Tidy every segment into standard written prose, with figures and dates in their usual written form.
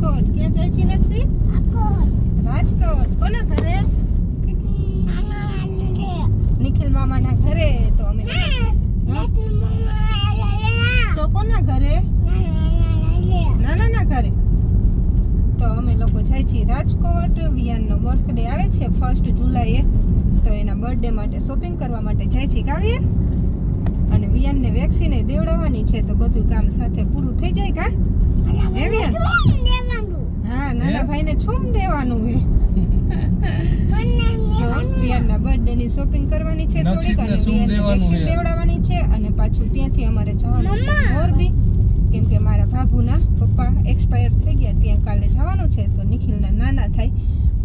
રાજકોટ ક્યાં જાય છે લક્ષી? રાજકોટ કોના ઘરે? નિખિલ મામાના ઘરે. તો અમે તો કોના ઘરે? નાના ઘરે. તો અમે લોકો જાય છીએ રાજકોટ. વિયાનનો બર્થડે આવે છે 1 જુલાઈએ, તો એના બર્થડે માટે શોપિંગ કરવા માટે જાય છીએ કાવ્ય. અને વિયાનને વેક્સિન દેવડાવવાની છે, તો બધું કામ સાથે પૂરું થઈ જાય કા? હા, નાના ભાઈને છૂમ દેવાનું હે. વિયાનના બર્થડે ની શોપિંગ કરવાની છે થોડીક, અને વિયાનને વેક્સિન દેવડાવવાની છે. અને પાછું ત્યાંથી અમારે જવાનું છે મોરબી, કેમ કે મારા બાબુના પપ્પા એક્સપાયર થઈ ગયા. ત્યાં કાલે જવાનું છે, તો નિખિલના નાના થાય,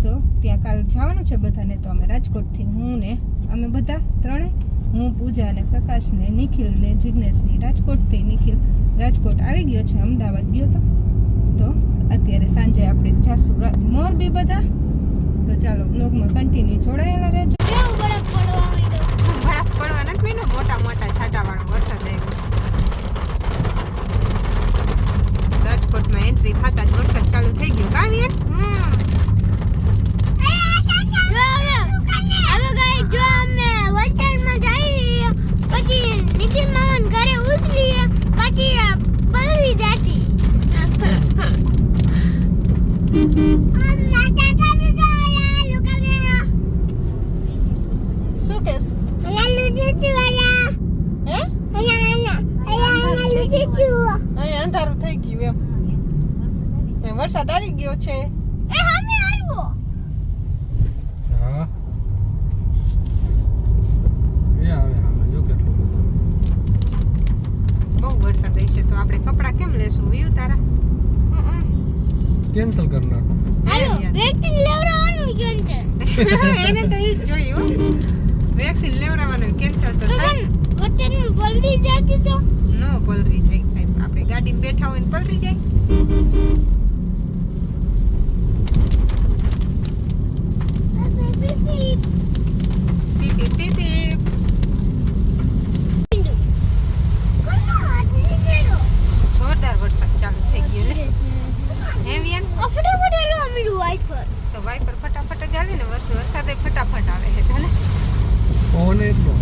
તો ત્યાં કાલે જવાનું છે બધાને. તો અમે રાજકોટથી હું ને અમે બધા ત્રણે, હું, પૂજા ને પ્રકાશ ને નિખિલ ને જિગ્નેશ ની રાજકોટથી. નિખિલ રાજકોટ આવી ગયો છે, અમદાવાદ ગયો તો અત્યારે સાંજે આપણે જાશું મોરબી બધા. તો ચાલો બ્લોગમાં કન્ટિન્યુ જોડાયેલા રહેજો. બરફ પડવા નથી, મોટા મોટા છાંટાવાળો વરસાદ આવ્યો. રાજકોટમાં એન્ટ્રી થતા જ વરસાદ ચાલુ થઈ ગયો. કાવ્ય શું કેસ? અંધારું થઈ ગયું એમ વરસાદ આવી ગયો છે. બહુ વરસાદ હશે તો આપણે કપડા કેમ લેશું? વ્યુ તારા કેન્સલ કરી નાખો. એને તો ઈ જ જોયું, વેક્સિન લેવડાવવાનું કેન્સલ તો થાય. નો પલરી જાય, આપણે ગાડીમાં બેઠા હોય ને પલરી જાય. PP PP. જોરદાર વરસાદ ચાલુ થઈ ગયો ને. હે વિયાન તો વાઈપર ફટાફટ જ હાલે ને. વરસાદ ફટાફટ આવે છે. ચાલે પવન એટલો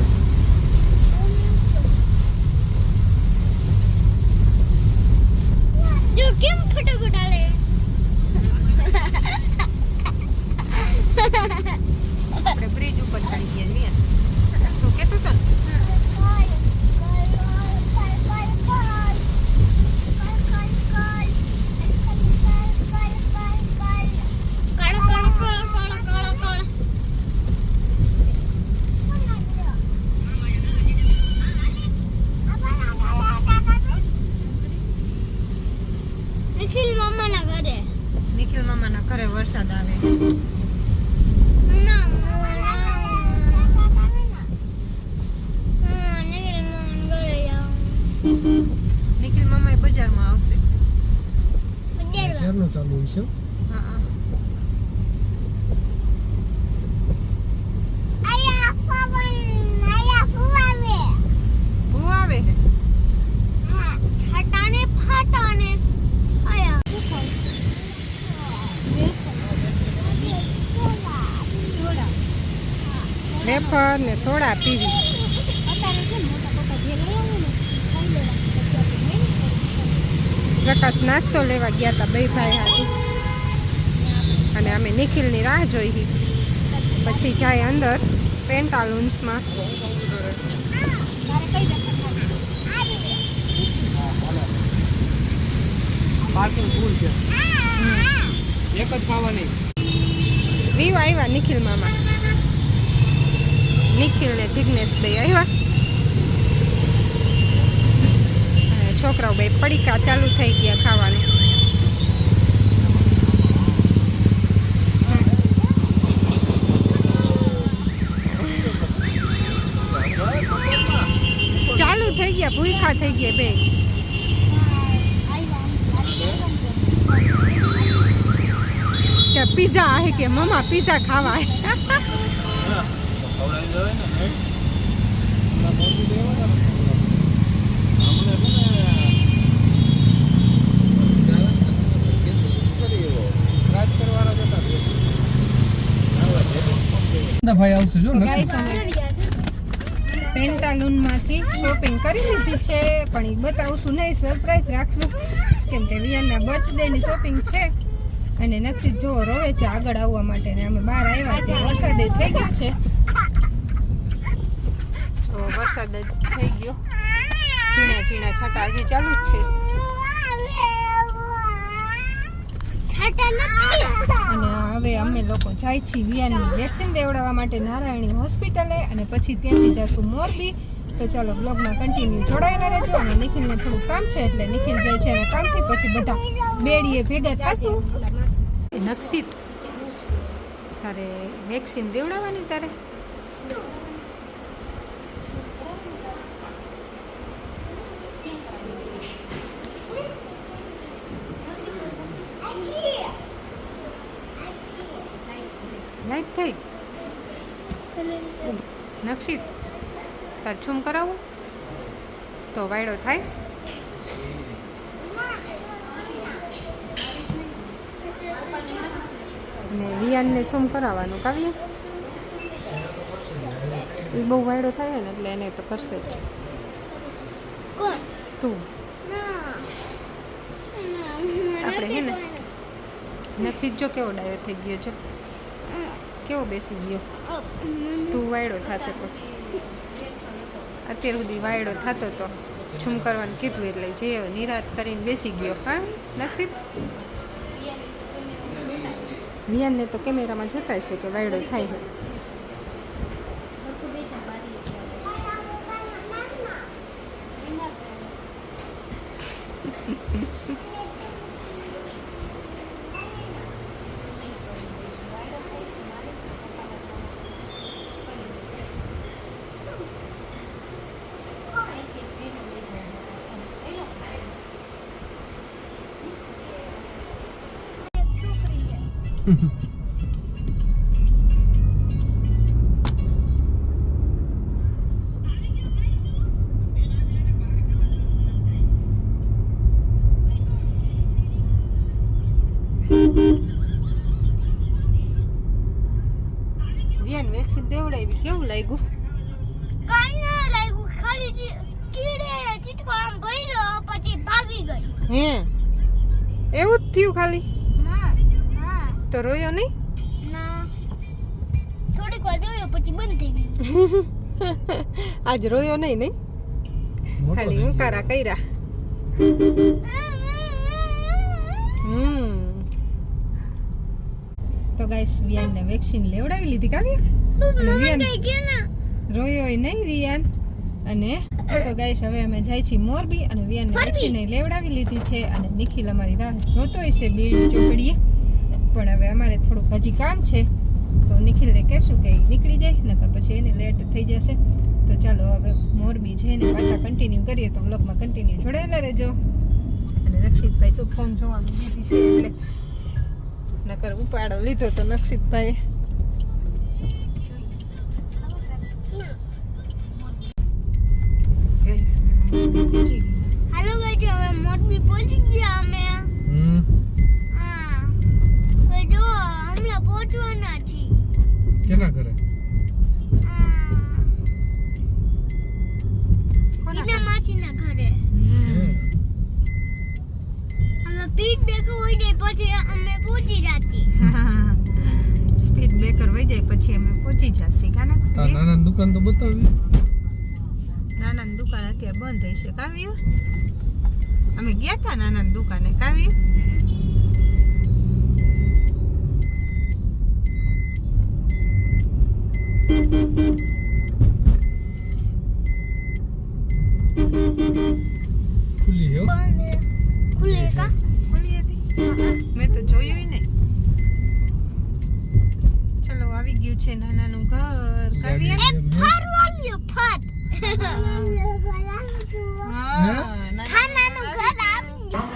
જો કેમ ફટાફટ હાલે. આપણે બ્રિજ ઉપર ચડી ગયા છીએ. તું કેતો તો નિખિલ મામાના ઘરે વરસાદ આવે. નિખિલ મામા બજારમાં આવશે. ક્યારનો ચાલુ છે? હા ભૂ આવે છે. વેફર ને સોડા પીવી. પ્રકાશ નાસ્તો લેવા ગયા હતા બે ભાઈ હાથે, અને અમે નિખિલની રાહ જોઈ. પછી જાય અંદર પેન્ટાલુન્સમાં. પાર્કિંગ ફૂલ છે, એક જ ખાવાની. વીવ આવ્યા નિખિલ મામા. નિખિલ ને જિગ્નેશ ભાઈ આવ્યા. છોકરાઓ બે પડીકા ચાલુ થઈ ગયા ખાવાનું. ચાલુ થઈ ગયા, ભૂખા થઈ ગયા બે. કે પિઝા હે કે મમ્મા પિઝા ખાવા હે. ભાઈ આવશે જો તો નથી ગાઈસ અમે પેન્ટાલૂનમાંથી શોપિંગ કરી લીધી છે, પણ એ બતાવશું નહીં, સરપ્રાઈઝ રાખશું, કેમ કે વિયાનના બર્થડેની શોપિંગ છે. અને નક્ષિત જો રોવે છે આગળ આવવા માટે, ને અમે બહાર આવ્યા ત્યાં વરસાદ થઈ ગયો છે. જો વરસાદ જ થઈ ગયો, ઝીણા ઝીણા છાંટા હજી ચાલુ જ છે. અને હવે અમે લોકો જાય છીએ વિયાનની વેક્સિન દેવડાવવા માટે નારાયણી હોસ્પિટલે, અને પછી ત્યાંથી જઈશું મોરબી. તો ચાલો બ્લોગમાં કન્ટિન્યુ જોડાયેલા રહેજો. અને નિખિલને થોડું કામ છે એટલે નિખિલ જાય છે એના કામથી, પછી બધા બેડીએ ભેગા થશું. નક્ષિત તારે વેક્સિન દેવડાવવાની તારે? લાઈટ થઈ નક્ષિત, તાર છૂમ કરાવું તો વાયડો થાઈશ. ને વિયાનને છૂમ કરાવવાનું કાવ્ય, એ બહુ વાયડો થાય ને એટલે એને તો કરશે જ. તું આપણે હે ને નક્ષિત જો કેવો ડાયો થઈ ગયો, જો કેવો બેસી ગયો. તું વાયડો થશે તો અત્યાર સુધી વાયડો થતો તો છૂમ કરવાનું કીધું એટલે જે નિરાત કરીને બેસી ગયો. હા નક્ષિત, વિયાનને તો કેમેરામાં જોતા છે કે વાયડો થાય છે. વિયાન વેક્સિન દેવડાવી, કેવું લાગ્યું? કાઈ ના લાગ્યું, ખાલી કીડે ચીટકો આમ ભર્યો પછી ભાગી ગઈ. હે એવું જ થયું ખાલી? હા હા. તો રોયો નહીં? ના, થોડીક વાર રોયો પછી બંધ થઈ ગયું. આજ રોયો નહીં નહીં, ખાલી ઉકારા કર્યા. તો ગાઈસ વિયાનને વેક્સિન લેવડાવી લીધી કાવ્ય, અને વિયાન રોયો નહીં વિયાન. અને તો ગાઈસ હવે અમે જાય છીએ મોરબી, અને વિયાનને વેક્સિન લેવડાવી લીધી છે. અને નિખિલ અમારી રાહ જોતો હશે બેડી ચોકડીએ, પણ હવે અમારે થોડુંક હજી કામ છે, તો નિખિલને કહેશું કે નીકળી જાય, નકર પછી એને લેટ થઈ જશે. તો ચાલો હવે મોરબી જઈને પાછા કન્ટિન્યુ કરીએ, તો બ્લોગમાં કન્ટિન્યુ જોડાયેલા રહેજો. અને નક્ષિતભાઈ જો ફોન જોવાનું બીજી છે એટલે નકર ઉપાડો લીધો તો નક્ષિતભાઈ. હાલો ગાઈસ, હવે મોરબી પહોંચી ગયા અમે. હા, હવે જો હમણાં પહોંચવાના છીએ. કેના ઘરે? ઈના માસીના ઘરે. અમે પીઠ બેકર હોય જાય પછી અમે પહોંચી જાતી. સ્પીડ બ્રેકર વહી જાય પછી અમે પહોંચી જશે. આ નાના દુકાન તો બતાવી. નાના દુકાન અત્યારે બંધ થઈ છે કાવ્ય. અમે ગયા હતા નાના દુકાને કાવ્ય. ખુલ્લી હે? ખુલે કા? ખુલ્લી હતી? મેં તો જોયું નહીં. ચલો આવી ગયું છે નાનાનું ઘર કાવ્ય. ફરવાલ્યો ફર. હા ખાનાનું ઘર આવી ગયું.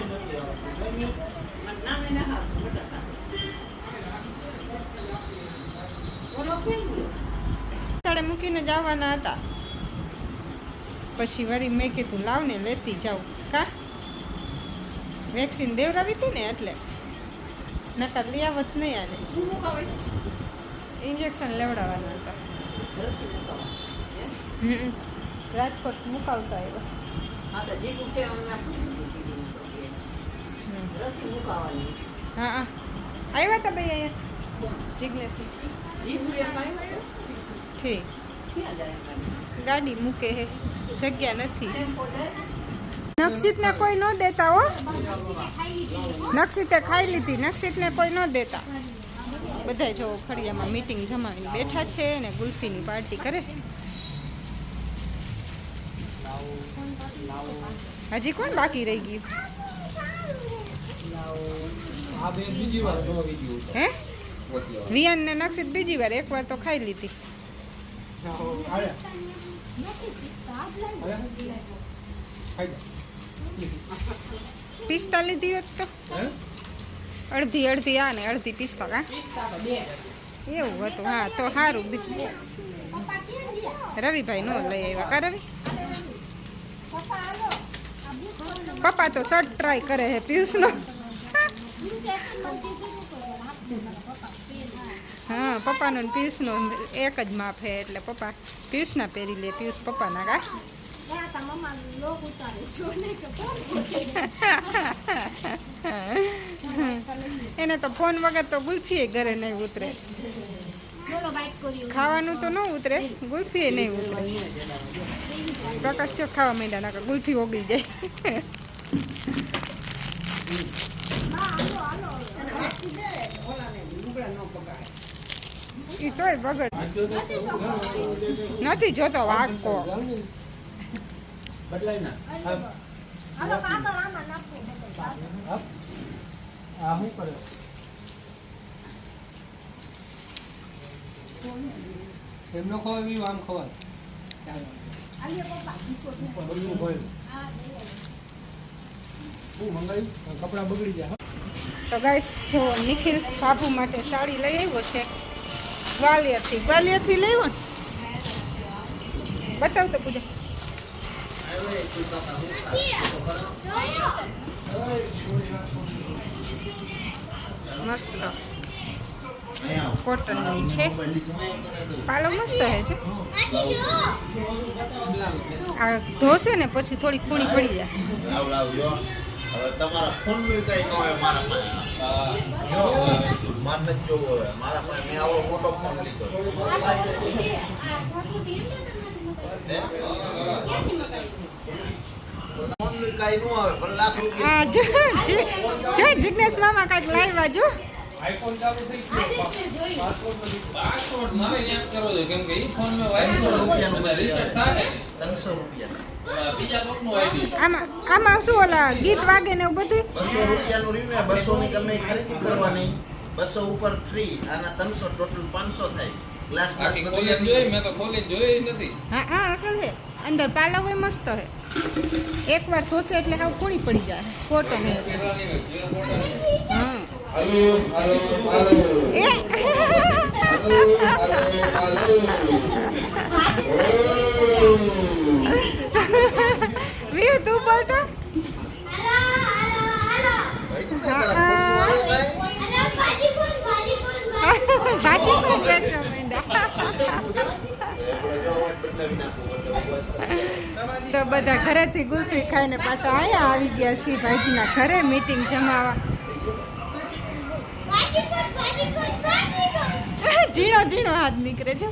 તળે મૂકીને જવાના હતા, પછી વળી મેં કીધું લાવને લેતી જાઉં. કા વેક્સિન દેવડાવી હતી ને એટલે, નકર લઈ આવત નહીં આને. ઇન્જેક્શન લેવડાવવાના હતા. રાજકોટ મુકાવતા આવ્યા. હા આવ્યા હતા ભાઈ અહીંયા જિજ્ઞેશ ઠીક ગાડી મૂકે હે જગ્યા નથી. નક્ષિતને કોઈ ન દેતા હો. નક્ષિતે ખાઈ લીધી. નક્ષિતને કોઈ ન દેતા. બધા જો ફળિયામાં મીટિંગ જમાવીને બેઠા છે ને ગુલ્ફીની પાર્ટી કરે. હજી કોણ બાકી રહી ગયું હે? વિયાન ને નક્ષિત બીજી વાર. એકવાર તો ખાઈ લીધી. પિસ્તા લીધી હોત તો અડધી અડધી આ ને અડધી પિસ્તા. કા એવું હતું? હા તો સારું. રવિભાઈ નો લઈ આવ્યા. કા રવિ? પપ્પા તો શર્ટ ટ્રાય કરે છે પિયુષનો. હા પપ્પાનો ને પિયુષનો એક જ માપ છે એટલે પપ્પા પિયુષના પહેરી લે. પિયુષ પપ્પાના. કા એને તો ફોન વગર તો ગુલ્ફી ઘરે નહીં ઉતરે. ખાવાનું તો ન ઉતરે, ગુલ્ફી નહીં ઉતરે. પ્રકાશ ચો ખાવા માંડ્યા નાખે ગુલ્ફી ઓગળી જાય. ઈ તોય બગડ નથી જોતો વાગકો. એમનો ખવાય આમ ખવાય. કપડા બગડી જાય. તો ગાઈસ જો નિખિલ બાબુ માટે સાડી લઈ આવ્યો છે ગ્વાલિયરથી. ગ્વાલિયરથી લઈ આવ્યો ને? બતાવ તો પૂજા. મસ્ત કોટનની છે. પાલો મસ્ત હે છે. આ ધોશે ને પછી થોડી કૂણી પડી જાય. હવે તમારા ફોન નું કઈ ન હોય મારા પાસે. માર નથી જોવો હવે મારા પાસે. મેં આવો મોટો ફોન લીધો. ફોન નું કઈ ન આવે પણ લાખ રૂપિયા. જો જિજ્ઞેશ મામા કાંઈક લાવ્યા જો. આઈફોન ચાલુ થઈ ગયો. પાસવર્ડ મારે યાદ કરવો જોઈએ કેમ કે ઈ ફોન મે વાયરસ રીસેટ થાય 300 રૂપિયા. બીજા કોકનું આઈડી. આમાં શું ઓલા ગીત વાગે ને એવું બધું? 200 રૂપિયાનું રહ્યું ને 200 ની ગમે ખરીદી કરવાની. 200 ઉપર ફ્રી. આના 300 ટોટલ 500 થાય. ગ્લાસ બાકી ખોલીને જોઈ મેં તો ખોલીને જોઈ નથી. હા અસલ છે. અંદર પાલા હોય મસ્ત હે. એકવાર ધોશે એટલે હાવ કૂણી પડી જાય. કોટન હે એટલે. હા હાલો હાલો હાલો એ વીર તું બોલતો. ભાજી કોણ વેચવા માંડ્યા? તો બધા ઘરેથી ગુલ્ફી ખાઈને પાછા અહીંયા આવી ગયા છીએ ભાઈજીના ઘરે મીટિંગ જમાવા. ઝીણો ઝીણો હાથ નીકળે જો.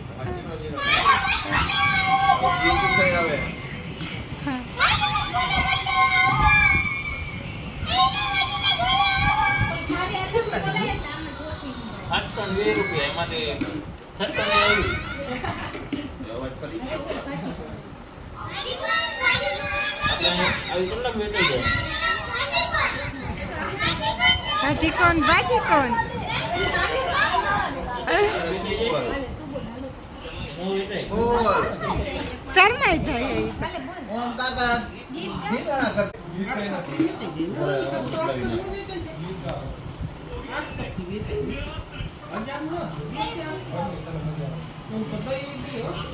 ₹820 એમાંથી 36 ભાજી કોણ ભાજી કોણ? શરમાઈ જાય.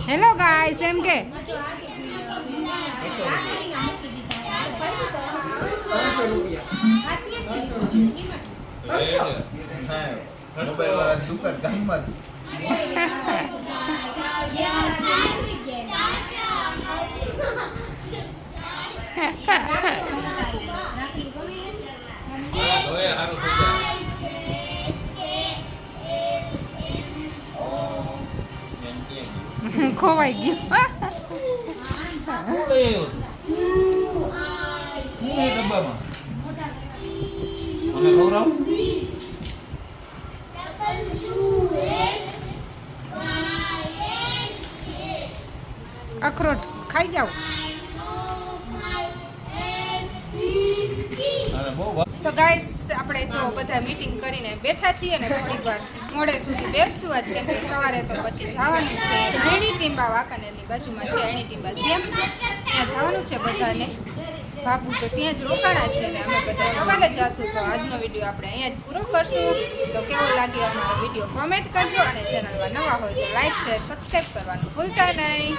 હેલો ગાઈસ એમ કે મોબાઈલ વાળા દુકાન ગામમાં હવે સારું થઈ જાય. ખોવાઈ ગયો શું લઈ આવ્યો તું? શું એ ડબ્બામાં? મને ખવડાવ. અખરોટ ખાઈ જાવ. અરે બહુ ભાવ. તો ગાઈસ આપણે જો બધા મીટિંગ કરીને બેઠા છીએ ને થોડીક વાર મોડે સુધી બેસશું આજ કેમ કે સવારે તો પછી જવાનું છે એણી ટીંબા વાંકાનેરની બાજુમાં છે એણી ટીંબા ત્યાં જવાનું છે બધાને. બાપુ તો ત્યાં જ રોકાણા છે ને અમે બધા સવારે જશું. તો આજનો વિડીયો આપણે અહીંયા જ પૂરો કરશું. તો કેવો લાગ્યો અમારો વિડીયો કોમેન્ટ કરજો અને ચેનલમાં નવા હોય તો લાઈક શેર સબસ્ક્રાઈબ કરવાનું ભૂલતા નહીં.